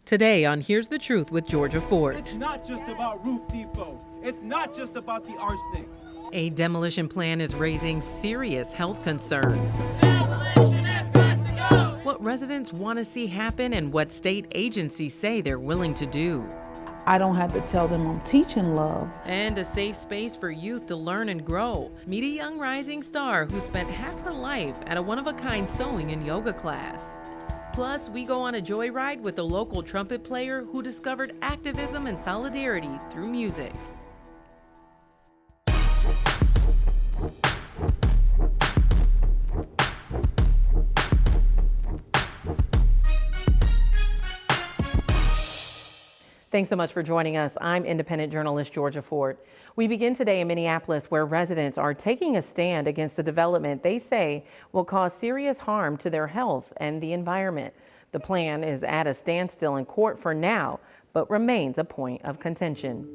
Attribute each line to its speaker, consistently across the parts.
Speaker 1: Today on Here's the Truth with Georgia Fort.
Speaker 2: It's not just about Roof Depot. It's not just about the arsenic.
Speaker 1: A demolition plan is raising serious health concerns.
Speaker 3: Demolition has got to go!
Speaker 1: What residents want to see happen and what state agencies say they're willing to do.
Speaker 4: I don't have to tell them I'm teaching love.
Speaker 1: And a safe space for youth to learn and grow. Meet a young rising star who spent half her life at a one-of-a-kind sewing and yoga class. Plus, we go on a joyride with a local trumpet player who discovered activism and solidarity through music. Thanks so much for joining us. I'm independent journalist Georgia Fort. We begin today in Minneapolis, where residents are taking a stand against a development they say will cause serious harm to their health and the environment. The plan is at a standstill in court for now, but remains a point of contention.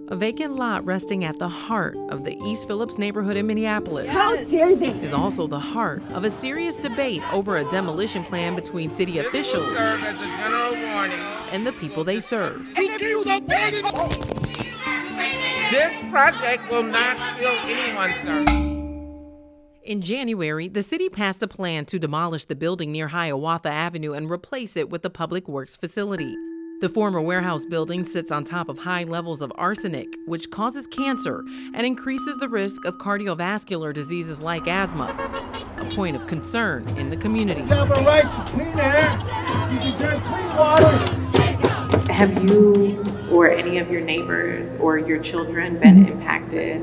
Speaker 1: A vacant lot resting at the heart of the East Phillips neighborhood in Minneapolis.
Speaker 5: How dare they?
Speaker 1: Is also the heart of a serious debate over a demolition plan between city officials
Speaker 6: serve as a general warning.
Speaker 1: and the people they serve.
Speaker 6: This project will not kill anyone, sir.
Speaker 1: In January, the city passed a plan to demolish the building near Hiawatha Avenue and replace it with a public works facility. The former warehouse building sits on top of high levels of arsenic, which causes cancer and increases the risk of cardiovascular diseases like asthma, a point of concern in the community.
Speaker 2: You have a right to clean air. You deserve clean water.
Speaker 7: Have you or any of your neighbors or your children been impacted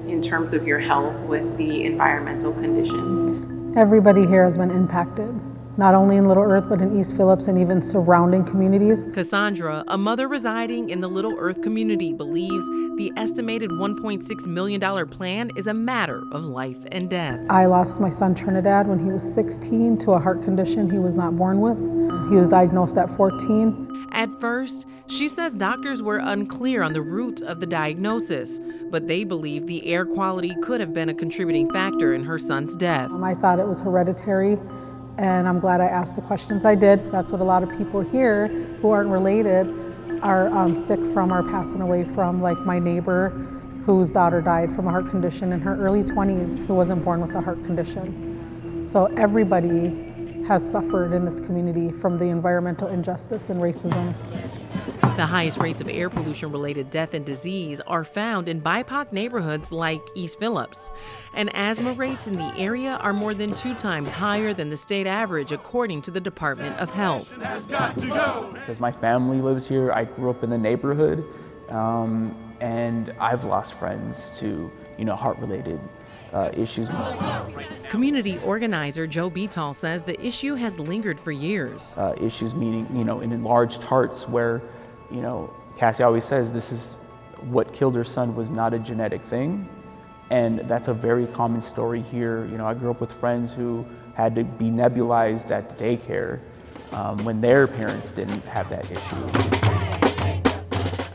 Speaker 7: in terms of your health with the environmental conditions?
Speaker 8: Everybody here has been impacted, not only in Little Earth, but in East Phillips and even surrounding communities.
Speaker 1: Cassandra, a mother residing in the Little Earth community, believes the estimated $1.6 million plan is a matter of life and death.
Speaker 8: I lost my son Trinidad when he was 16 to a heart condition he was not born with. He was diagnosed at 14.
Speaker 1: At first, she says doctors were unclear on the root of the diagnosis, but they believe the air quality could have been a contributing factor in her son's death.
Speaker 8: I thought it was hereditary, and I'm glad I asked the questions I did. That's what a lot of people here who aren't related are sick from or passing away from, like my neighbor whose daughter died from a heart condition in her early 20s who wasn't born with a heart condition. So everybody has suffered in this community from the environmental injustice and racism.
Speaker 1: The highest rates of air pollution-related death and disease are found in BIPOC neighborhoods like East Phillips. And asthma rates in the area are more than 2 times higher than the state average, according to the Department of Health.
Speaker 9: Because my family lives here, I grew up in the neighborhood, and I've lost friends to, heart-related issues.
Speaker 1: Community organizer Joe Betal says the issue has lingered for years.
Speaker 9: Issues meaning, in enlarged hearts where, Cassie always says this is what killed her son was not a genetic thing. And that's a very common story here. I grew up with friends who had to be nebulized at the daycare when their parents didn't have that issue.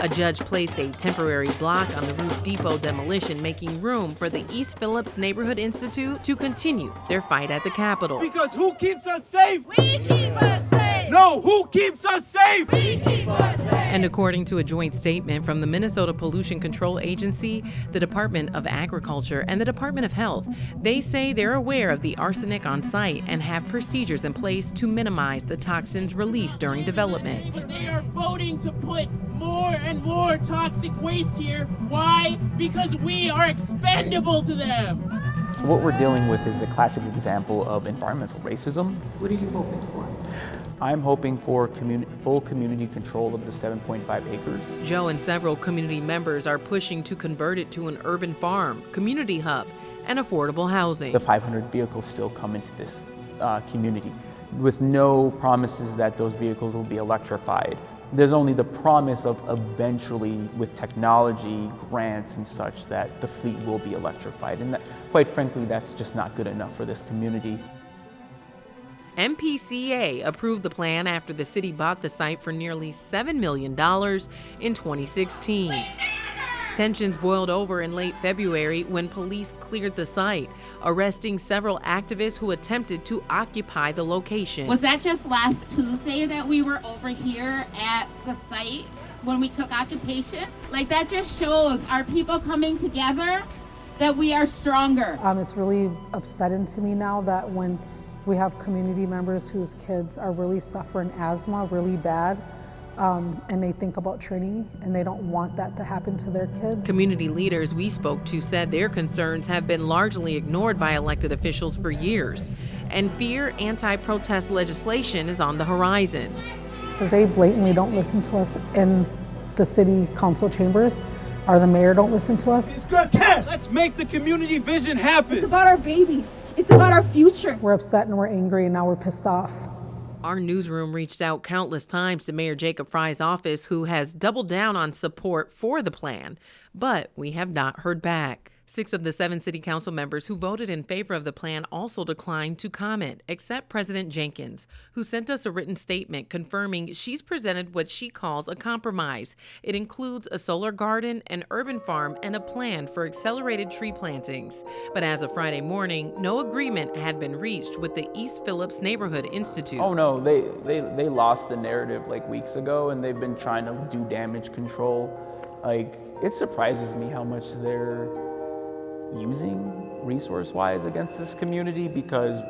Speaker 1: A judge placed a temporary block on the Roof Depot demolition, making room for the East Phillips Neighborhood Institute to continue their fight at the Capitol.
Speaker 2: Because who keeps us safe?
Speaker 3: We keep us safe!
Speaker 2: No, who keeps us safe?
Speaker 3: We keep us safe!
Speaker 1: And according to a joint statement from the Minnesota Pollution Control Agency, the Department of Agriculture, and the Department of Health, they say they're aware of the arsenic on site and have procedures in place to minimize the toxins released during development.
Speaker 10: But they are voting to put more and more toxic waste here. Why? Because we are expendable to them.
Speaker 9: What we're dealing with is a classic example of environmental racism.
Speaker 7: What are you hoping for?
Speaker 9: I'm hoping for full community control of the 7.5 acres.
Speaker 1: Joe and several community members are pushing to convert it to an urban farm, community hub, and affordable housing.
Speaker 9: The 500 vehicles still come into this community with no promises that those vehicles will be electrified. There's only the promise of eventually, with technology, grants and such, that the fleet will be electrified. And that, quite frankly, that's just not good enough for this community.
Speaker 1: MPCA approved the plan after the city bought the site for nearly $7 million in 2016. Tensions boiled over in late February when police cleared the site, arresting several activists who attempted to occupy the location.
Speaker 10: Was that just last Tuesday that we were over here at the site when we took occupation? Like, that just shows our people coming together, that we are stronger.
Speaker 8: It's really upsetting to me now that when we have community members whose kids are really suffering asthma really bad, and they think about Trini and they don't want that to happen to their kids.
Speaker 1: Community leaders we spoke to said their concerns have been largely ignored by elected officials for years, and fear anti-protest legislation is on the horizon.
Speaker 8: Because they blatantly don't listen to us in the city council chambers, or the mayor don't listen to us.
Speaker 2: It's grotesque. Let's make the community vision happen.
Speaker 5: It's about our babies. It's about our future.
Speaker 8: We're upset and we're angry and now we're pissed off.
Speaker 1: Our newsroom reached out countless times to Mayor Jacob Fry's office, who has doubled down on support for the plan, but we have not heard back. 6 of the 7 city council members who voted in favor of the plan also declined to comment, except President Jenkins, who sent us a written statement confirming she's presented what she calls a compromise. It includes a solar garden, an urban farm, and a plan for accelerated tree plantings. But as of Friday morning, no agreement had been reached with the East Phillips Neighborhood Institute.
Speaker 9: Oh no, they lost the narrative like weeks ago, and they've been trying to do damage control. Like, it surprises me how much they're using resource-wise against this community, because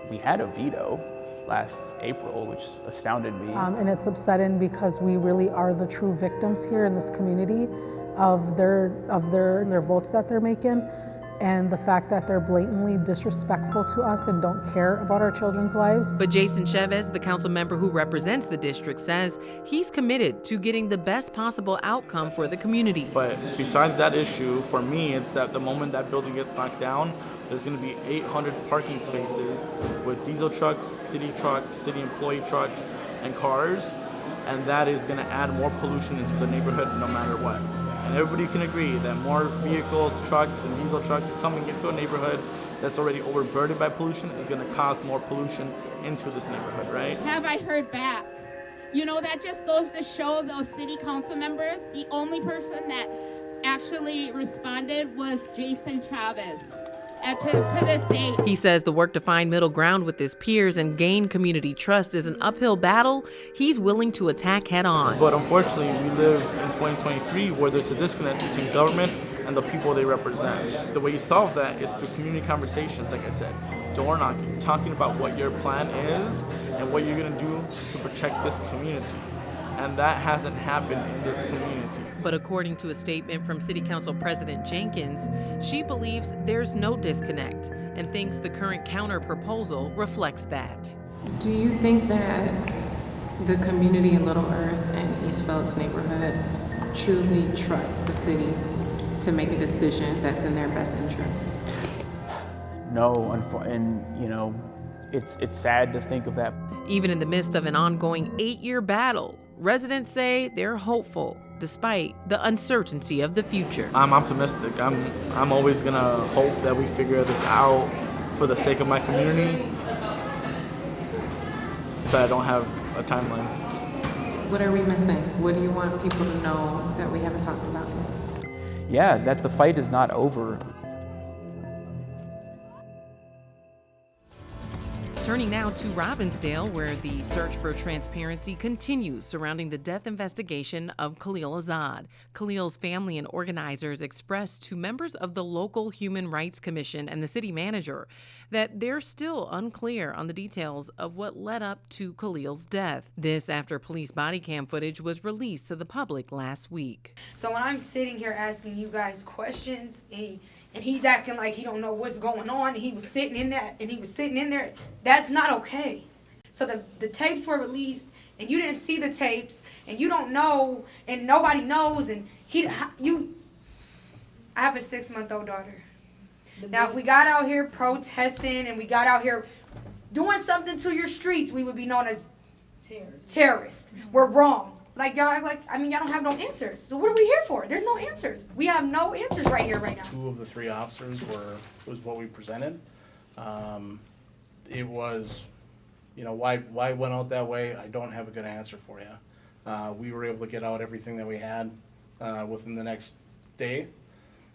Speaker 9: we had a veto last April, which astounded me.
Speaker 8: And it's upsetting because we really are the true victims here in this community of their votes that they're making, and the fact that they're blatantly disrespectful to us and don't care about our children's lives.
Speaker 1: But Jason Chavez, the council member who represents the district, says he's committed to getting the best possible outcome for the community.
Speaker 11: But besides that issue, for me, it's that the moment that building gets knocked down, there's going to be 800 parking spaces with diesel trucks, city employee trucks, and cars, and that is going to add more pollution into the neighborhood no matter what. And everybody can agree that more vehicles, trucks, and diesel trucks coming into a neighborhood that's already overburdened by pollution is going to cause more pollution into this neighborhood, right?
Speaker 10: Have I heard back? You know, that just goes to show those city council members, the only person that actually responded was Jason Chavez. To this day.
Speaker 1: He says the work to find middle ground with his peers and gain community trust is an uphill battle he's willing to attack head on.
Speaker 11: But unfortunately, we live in 2023 where there's a disconnect between government and the people they represent. The way you solve that is through community conversations, like I said, door knocking, talking about what your plan is and what you're gonna do to protect this community. And that hasn't happened in this community.
Speaker 1: But according to a statement from City Council President Jenkins, she believes there's no disconnect and thinks the current counter proposal reflects that.
Speaker 12: Do you think that the community in Little Earth and East Phillips neighborhood truly trust the city to make a decision that's in their best interest?
Speaker 9: No, and you know, it's sad to think of that.
Speaker 1: Even in the midst of an ongoing 8-year battle, residents say they're hopeful despite the uncertainty of the future.
Speaker 11: I'm optimistic. I'm always gonna hope that we figure this out for the sake of my community, but I don't have a timeline.
Speaker 12: What are we missing? What do you want people to know that we haven't talked about yet?
Speaker 9: Yeah, that the fight is not over.
Speaker 1: Turning now to Robbinsdale, where the search for transparency continues surrounding the death investigation of Khalil Azad. Khalil's family and organizers expressed to members of the local Human Rights Commission and the city manager that they're still unclear on the details of what led up to Khalil's death. This after police body cam footage was released to the public last week.
Speaker 5: So when I'm sitting here asking you guys questions and he's acting like he don't know what's going on, and he was sitting in there, that's not okay. So the tapes were released, and you didn't see the tapes, and you don't know, and nobody knows, and I have a 6-month-old daughter. Now, if we got out here protesting and we got out here doing something to your streets, we would be known as terrorists. We're wrong. Like, y'all act like, y'all don't have no answers. So what are we here for? There's no answers. We have no answers right here, right now.
Speaker 13: 2 of the 3 officers was what we presented. It was, why it went out that way, I don't have a good answer for you. We were able to get out everything that we had within the next day.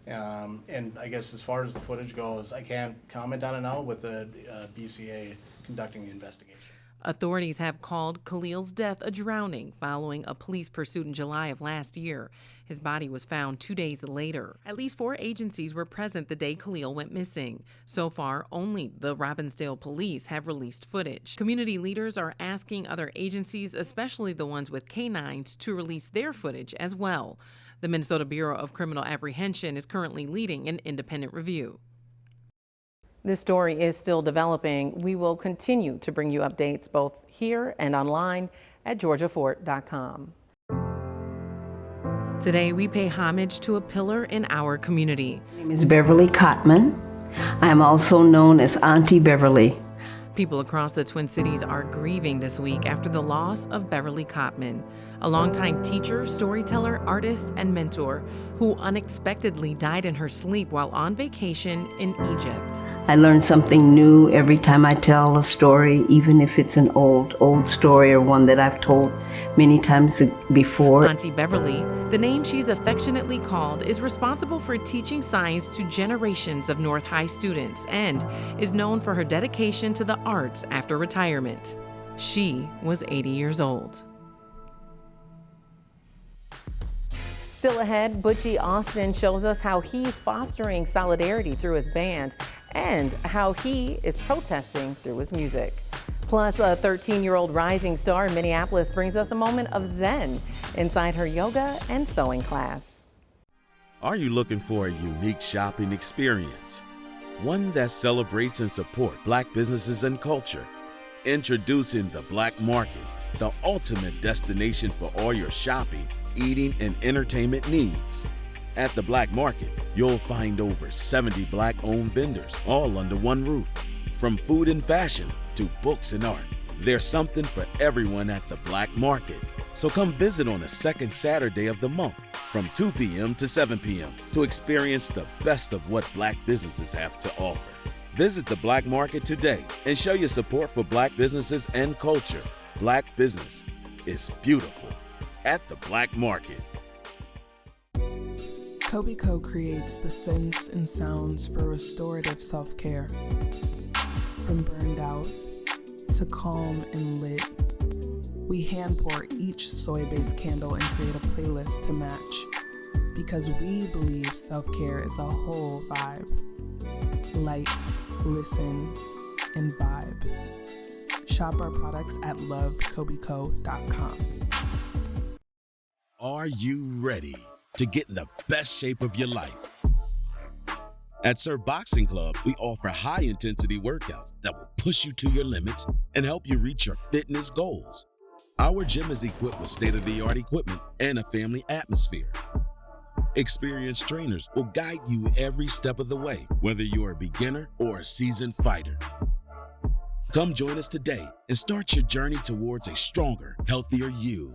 Speaker 13: And I guess as far as the footage goes, I can't comment on it now with the BCA conducting the investigation.
Speaker 1: Authorities have called Khalil's death a drowning following a police pursuit in July of last year. His body was found 2 days later. At least 4 agencies were present the day Khalil went missing. So far, only the Robbinsdale police have released footage. Community leaders are asking other agencies, especially the ones with canines, to release their footage as well. The Minnesota Bureau of Criminal Apprehension is currently leading an independent review. This story is still developing. We will continue to bring you updates both here and online at georgiafort.com. Today, we pay homage to a pillar in our community.
Speaker 14: My name is Beverly Cotman. I am also known as Auntie Beverly.
Speaker 1: People across the Twin Cities are grieving this week after the loss of Beverly Cotman, a longtime teacher, storyteller, artist, and mentor who unexpectedly died in her sleep while on vacation in Egypt.
Speaker 14: I learn something new every time I tell a story, even if it's an old story or one that I've told many times before.
Speaker 1: Auntie Beverly, the name she's affectionately called, is responsible for teaching science to generations of North High students and is known for her dedication to the arts after retirement. She was 80 years old. Still ahead, Butchie Austin shows us how he's fostering solidarity through his band and how he is protesting through his music. Plus, a 13-year-old rising star in Minneapolis brings us a moment of zen inside her yoga and sewing class.
Speaker 15: Are you looking for a unique shopping experience? One that celebrates and supports Black businesses and culture? Introducing the Black Market, the ultimate destination for all your shopping, eating, and entertainment needs. At the Black Market, you'll find over 70 Black-owned vendors, all under one roof. From food and fashion to books and art, there's something for everyone at the Black Market. So come visit on the second Saturday of the month from 2 p.m. to 7 p.m. to experience the best of what Black businesses have to offer. Visit the Black Market today and show your support for Black businesses and culture. Black business is beautiful at the Black Market.
Speaker 16: Kobe creates the scents and sounds for restorative self-care. From burned out to calm and lit, we hand pour each soy-based candle and create a playlist to match. Because we believe self-care is a whole vibe. Light, listen, and vibe. Shop our products at lovekobeco.com.
Speaker 15: Are you ready to get in the best shape of your life? At Sir Boxing Club, we offer high-intensity workouts that will push you to your limits and help you reach your fitness goals. Our gym is equipped with state-of-the-art equipment and a family atmosphere. Experienced trainers will guide you every step of the way, whether you're a beginner or a seasoned fighter. Come join us today and start your journey towards a stronger, healthier you.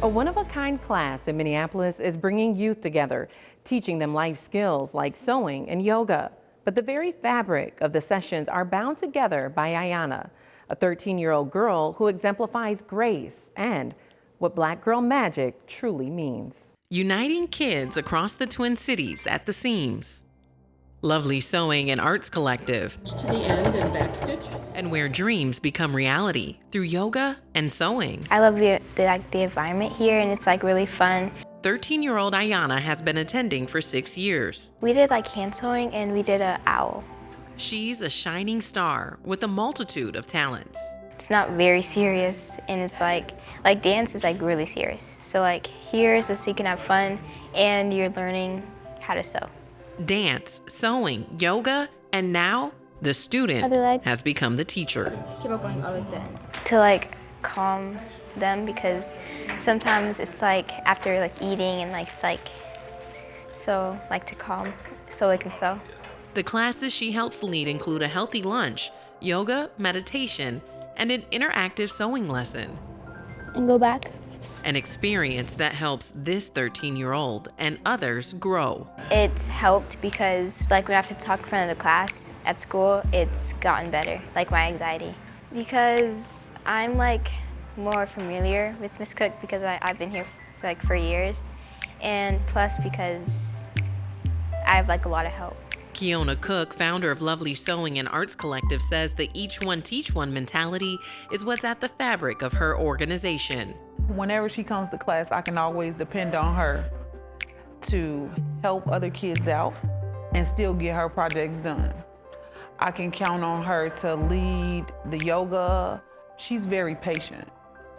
Speaker 1: A one-of-a-kind class in Minneapolis is bringing youth together, teaching them life skills like sewing and yoga. But the very fabric of the sessions are bound together by Ayanna, a 13-year-old girl who exemplifies grace and what Black girl magic truly means. Uniting kids across the Twin Cities at the seams. Lovely Sewing and Arts Collective.
Speaker 17: To the end and backstitch.
Speaker 1: And where dreams become reality through yoga and sewing.
Speaker 18: I love the environment here, and it's really fun.
Speaker 1: 13-year-old Ayanna has been attending for 6 years.
Speaker 18: We did hand sewing and we did an owl.
Speaker 1: She's a shining star with a multitude of talents.
Speaker 18: It's not very serious, and it's like dance is really serious. So here is so you can have fun and you're learning how to sew.
Speaker 1: Dance, sewing, yoga, and now the student has become the teacher.
Speaker 18: Keep on going all the way to the end. To calm them, because sometimes it's after eating and it's so to calm so they can sew.
Speaker 1: The classes she helps lead include a healthy lunch, yoga, meditation, and an interactive sewing lesson.
Speaker 18: And go back.
Speaker 1: An experience that helps this 13-year-old and others grow.
Speaker 18: It's helped because when I have to talk in front of the class at school, it's gotten better, my anxiety. Because I'm more familiar with Miss Cook because I've been here like for years, and plus because I have like a lot of help.
Speaker 1: Kiona Cook, founder of Lovely Sewing and Arts Collective, says the each one teach one mentality is what's at the fabric of her organization.
Speaker 4: Whenever she comes to class, I can always depend on her to help other kids out and still get her projects done. I can count on her to lead the yoga. She's very patient.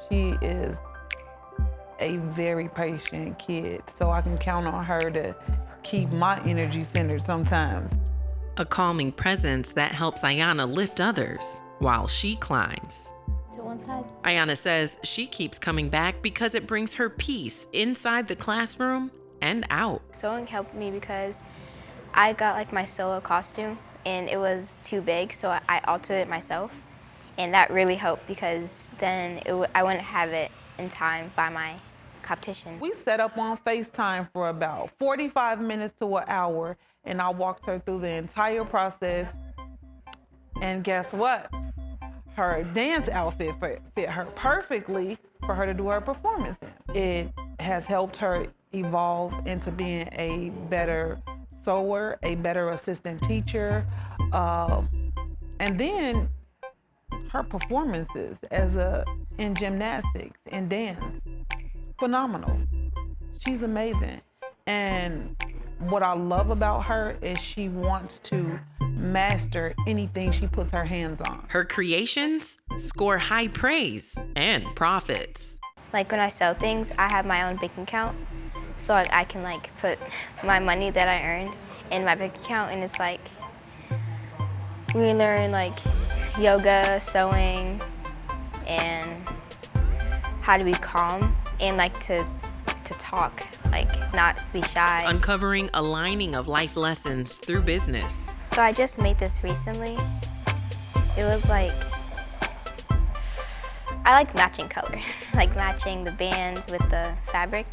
Speaker 4: She is a very patient kid, so I can count on her to keep my energy centered sometimes.
Speaker 1: A calming presence that helps Ayana lift others while she climbs.
Speaker 18: To one side.
Speaker 1: Ayana says she keeps coming back because it brings her peace inside the classroom and out.
Speaker 18: Sewing helped me because I got like my solo costume and it was too big, so I altered it myself. And that really helped because then I wouldn't have it in time by my competition.
Speaker 4: We set up on FaceTime for about 45 minutes to an hour, and I walked her through the entire process. And guess what? Her dance outfit fit her perfectly for her to do her performance in. It has helped her evolve into being a better sewer, a better assistant teacher, and then her performances in gymnastics and dance, phenomenal. She's amazing. And what I love about her is she wants to master anything she puts her hands on.
Speaker 1: Her creations score high praise and profits.
Speaker 18: Like when I sell things, I have my own bank account, so I can like put my money that I earned in my bank account, and it's like we learn like yoga, sewing, and how to be calm and like to talk, like not be shy.
Speaker 1: Uncovering a lining of life lessons through business.
Speaker 18: So I just made this recently. It was like, I like matching colors, like matching the bands with the fabric.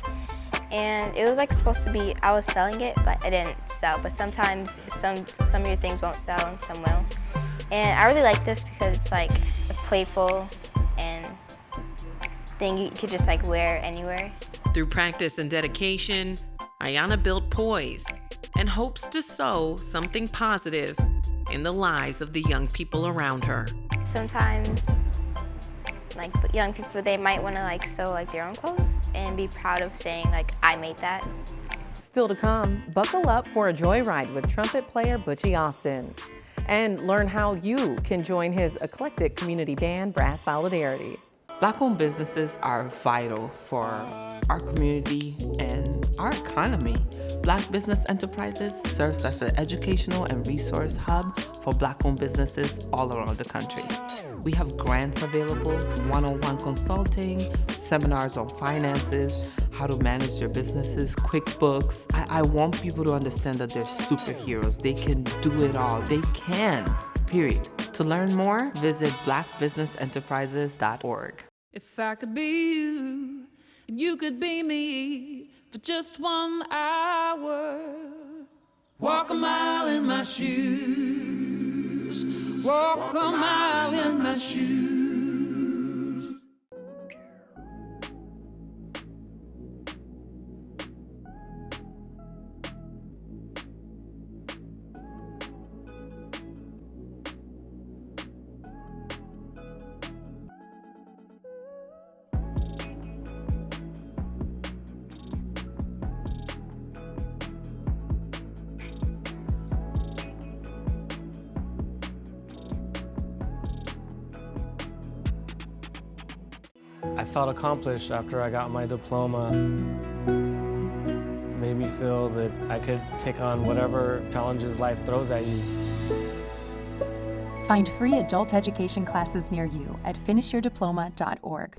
Speaker 18: And it was like supposed to be, I was selling it, but I didn't sell. But sometimes some of your things won't sell and some will. And I really like this because it's like a playful and thing you could just like wear anywhere.
Speaker 1: Through practice and dedication, Ayana built poise and hopes to sow something positive in the lives of the young people around her.
Speaker 18: Sometimes, like young people, they might want to like sew like their own clothes and be proud of saying like, I made that.
Speaker 1: Still to come, buckle up for a joyride with trumpet player Butchie Austin and learn how you can join his eclectic community band, Brass Solidarity.
Speaker 6: Black-owned businesses are vital for our community and our economy. Black Business Enterprises serves as an educational and resource hub for Black-owned businesses all around the country. We have grants available, one-on-one consulting, seminars on finances, how to manage your businesses, QuickBooks. I want people to understand that they're superheroes. They can do it all. They can, period. To learn more, visit blackbusinessenterprises.org.
Speaker 3: If I could be you, and you could be me for just 1 hour. Walk a mile in my shoes. Walk a mile in my shoes.
Speaker 17: I felt accomplished after I got my diploma. Made me feel that I could take on whatever challenges life throws at you.
Speaker 19: Find free adult education classes near you at finishyourdiploma.org.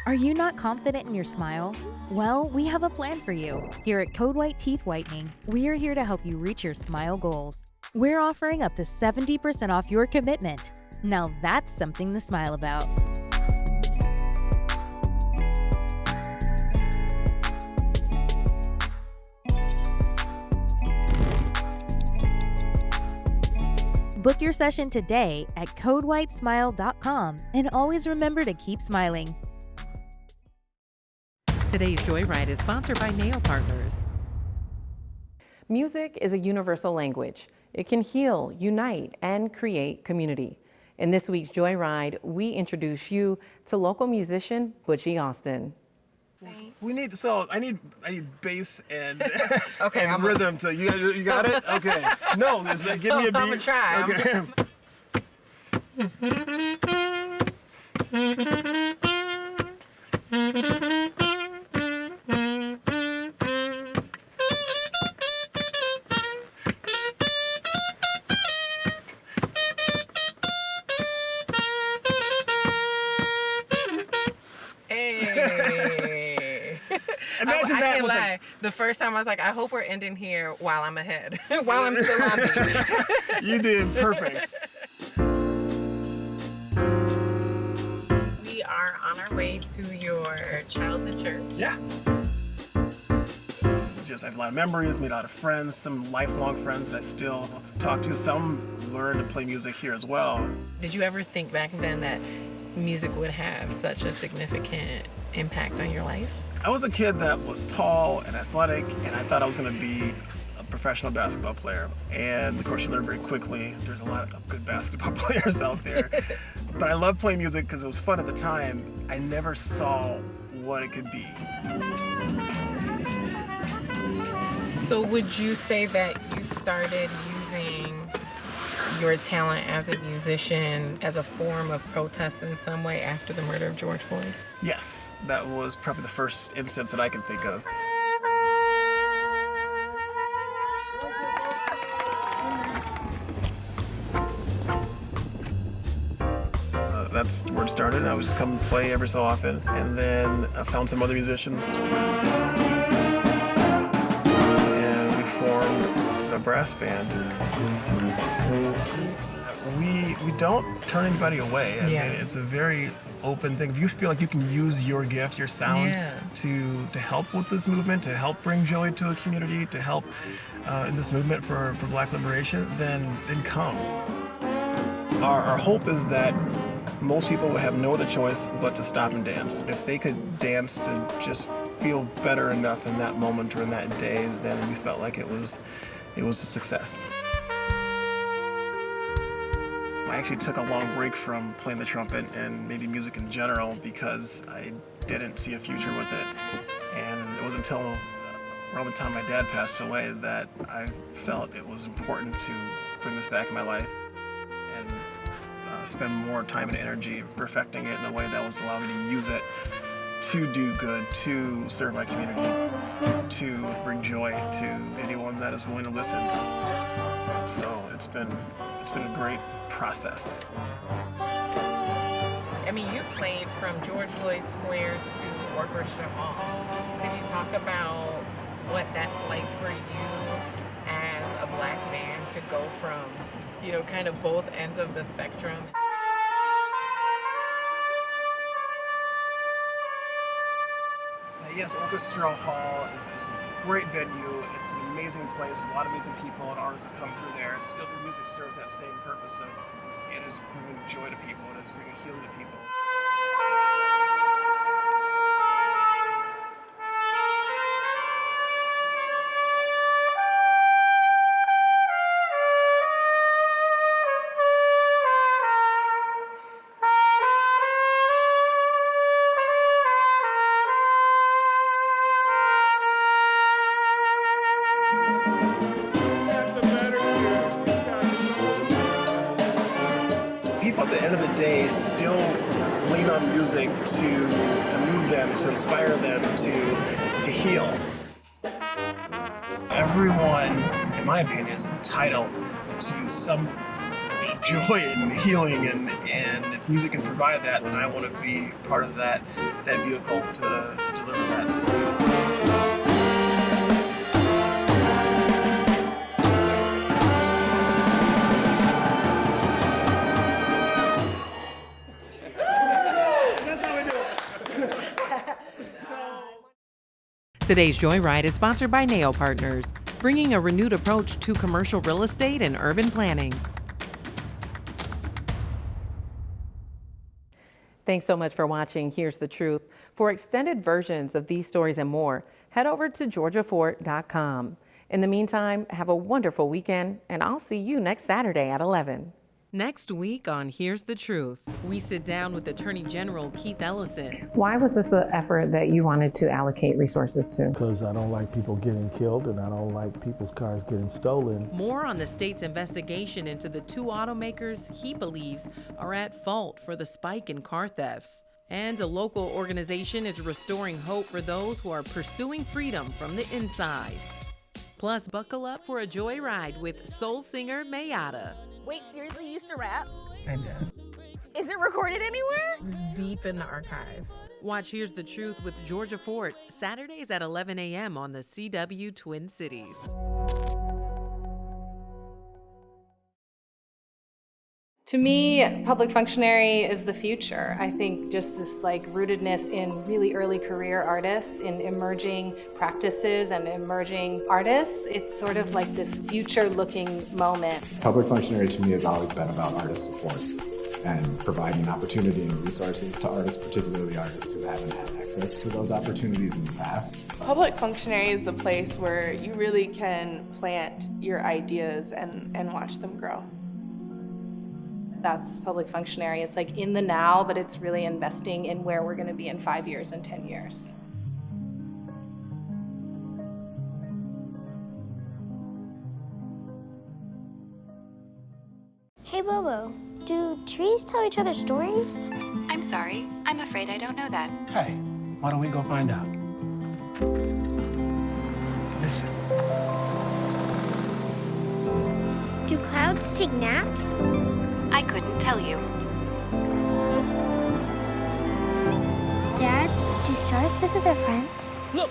Speaker 20: Are you not confident in your smile? Well, we have a plan for you. Here at Code White Teeth Whitening, we are here to help you reach your smile goals. We're offering up to 70% off your commitment. Now that's something to smile about. Book your session today at codewhitesmile.com and always remember to keep smiling.
Speaker 1: Today's Joyride is sponsored by Nail Partners. Music is a universal language. It can heal, unite, and create community. In this week's Joyride, we introduce you to local musician Butchie Austin.
Speaker 21: We need I need bass and
Speaker 22: Okay,
Speaker 21: and rhythm. So you got it? Okay. No, give me a beat.
Speaker 22: I'm gonna try.
Speaker 21: Okay.
Speaker 22: I can't lie. The first time I was like, I hope we're ending here while I'm ahead, while I'm still on beat.
Speaker 21: You did perfect.
Speaker 22: We are on our way to your childhood church.
Speaker 21: Yeah. I have a lot of memories, made a lot of friends, some lifelong friends that I still talk to. Some learn to play music here as well.
Speaker 22: Did you ever think back then that music would have such a significant impact on your life?
Speaker 21: I was a kid that was tall and athletic, and I thought I was going to be a professional basketball player. And of course, you learn very quickly. There's a lot of good basketball players out there. But I loved playing music because it was fun at the time. I never saw what it could be.
Speaker 22: So would you say that you started using your talent as a musician as a form of protest in some way after the murder of George Floyd?
Speaker 21: Yes, that was probably the first instance that I can think of. That's where it started. I would just come and play every so often, and then I found some other musicians. And we formed a brass band. We don't turn anybody away. I mean, it's a very open thing. If you feel like you can use your gift, your sound, to help with this movement, to help bring joy to a community, to help in this movement for Black liberation, then come. Our hope is that most people would have no other choice but to stop and dance. If they could dance to just feel better enough in that moment or in that day, then we felt like it was a success. I actually took a long break from playing the trumpet and maybe music in general because I didn't see a future with it. And it wasn't until around the time my dad passed away that I felt it was important to bring this back in my life and spend more time and energy perfecting it in a way that was allowing me to use it to do good, to serve my community, to bring joy to anyone that is willing to listen. So it's been a great process.
Speaker 22: I mean, you played from George Floyd Square to Orchestra Hall. Could you talk about what that's like for you as a Black man to go from, kind of both ends of the spectrum?
Speaker 21: Yes, Orchestra Hall is a great venue. It's an amazing place. There's a lot of amazing people and artists that come through there. Still, their music serves that same purpose of it is bringing joy to people. It is bringing healing to people. People at the end of the day still lean on music to move them, to inspire them, to heal. Everyone, in my opinion, is entitled to some joy and healing, and if music can provide that, then I want to be part of that vehicle to deliver that.
Speaker 1: Today's Joyride is sponsored by Nail Partners, bringing a renewed approach to commercial real estate and urban planning. Thanks so much for watching Here's the Truth. For extended versions of these stories and more, head over to georgiafort.com. In the meantime, have a wonderful weekend, and I'll see you next Saturday at 11. Next week on Here's the Truth, we sit down with Attorney General Keith Ellison.
Speaker 2: Why was this an effort that you wanted to allocate resources to?
Speaker 7: Because I don't like people getting killed and I don't like people's cars getting stolen.
Speaker 1: More on the state's investigation into the two automakers he believes are at fault for the spike in car thefts. And a local organization is restoring hope for those who are pursuing freedom from the inside. Plus, buckle up for a joyride with soul singer Mayada.
Speaker 23: Wait, seriously, you used to rap?
Speaker 24: I did.
Speaker 23: Is it recorded anywhere?
Speaker 24: It's deep in the archive.
Speaker 1: Watch Here's the Truth with Georgia Fort, Saturdays at 11 a.m. on the CW Twin Cities.
Speaker 25: To me, public functionary is the future. I think just this rootedness in really early career artists, in emerging practices and emerging artists, it's sort of like this future-looking moment.
Speaker 26: Public functionary to me has always been about artist support and providing opportunity and resources to artists, particularly artists who haven't had access to those opportunities in the past.
Speaker 27: Public functionary is the place where you really can plant your ideas and watch them grow.
Speaker 25: That's public functionary. It's like in the now, but it's really investing in where we're going to be in 5 years and 10 years.
Speaker 28: Hey Bobo, do trees tell each other stories?
Speaker 29: I'm sorry, I'm afraid I don't know that.
Speaker 30: Hey, why don't we go find out? Listen.
Speaker 28: Do clouds take naps?
Speaker 29: I couldn't tell you.
Speaker 28: Dad, do stars visit their friends?
Speaker 30: Look!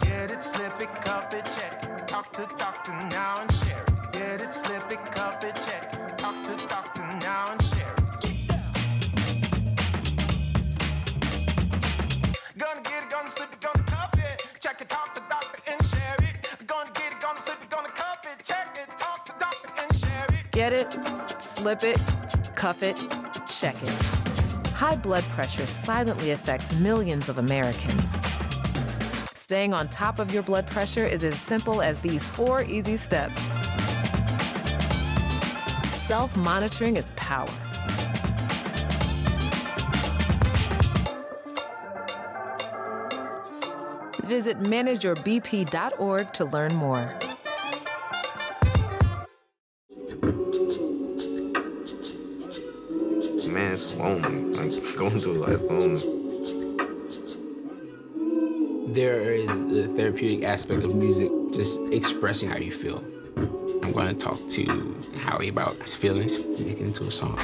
Speaker 31: Get it, slip it, cuff it, check it. Talk to doctor now and share it. Get it, slip it, cuff it, check it. Talk to doctor now and share it. Gonna get it, gonna slip it, gonna cuff it. Check it, talk to doctor and share it. Gonna get it, gonna slip it, gonna cuff it. Check it, talk to doctor and share it.
Speaker 32: Get it, slip it, cuff it, check it. High blood pressure silently affects millions of Americans. Staying on top of your blood pressure is as simple as these 4 easy steps. Self-monitoring is power. Visit manageyourbp.org to learn more.
Speaker 33: Man, it's lonely. Like, going through life lonely.
Speaker 34: There is the therapeutic aspect of music, just expressing how you feel. I'm going to talk to Howie about his feelings, make it into a song.